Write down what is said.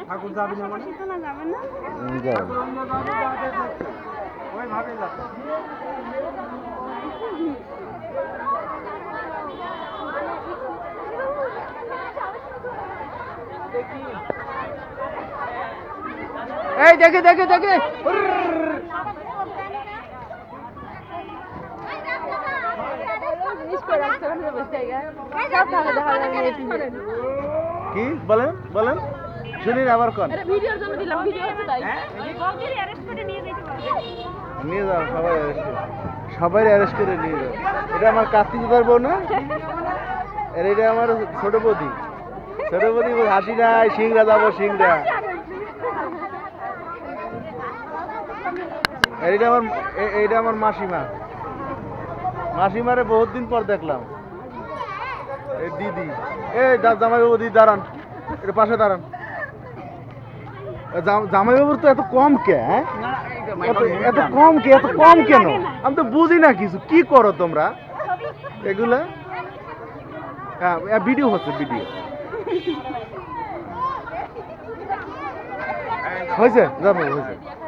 ঠাকুর যাবি না মানে শীতলা যাবেন না? ঠাকুর অন্য যাবে যাতে দেখছে ওইভাবে যাচ্ছে এই দেখে দেখে দেখে কি বলেন বলেন শুনিন আবার কোন ভিডিওর জন্য দিলাম, ভিডিও হচ্ছে তাই। বউকে অ্যারেস্ট করে নিয়ে যেতে পারবে। নিয়ে যাও সবাই অ্যারেস্ট করে নিয়ে যাও এটা আমার কার্তিক দাদার বউ না আর এটা আমার ছোট বৌদি হাসি নাই সিংড়া যাবো সিংড়া আর এইটা আমার মাসিমারে বহুত দিন পর দেখলাম এই দিদি জামাইবাবু দিদি দাঁড়ান এটা পাশে দাঁড়ান জামাইবাবুর তো এত কম কে হ্যাঁ এত কম কেন আমি তো বুঝি না কিছু কি করো তোমরা এগুলা হ্যাঁ ভিডিও হচ্ছে হয়েছে জামাইবাবু হয়েছে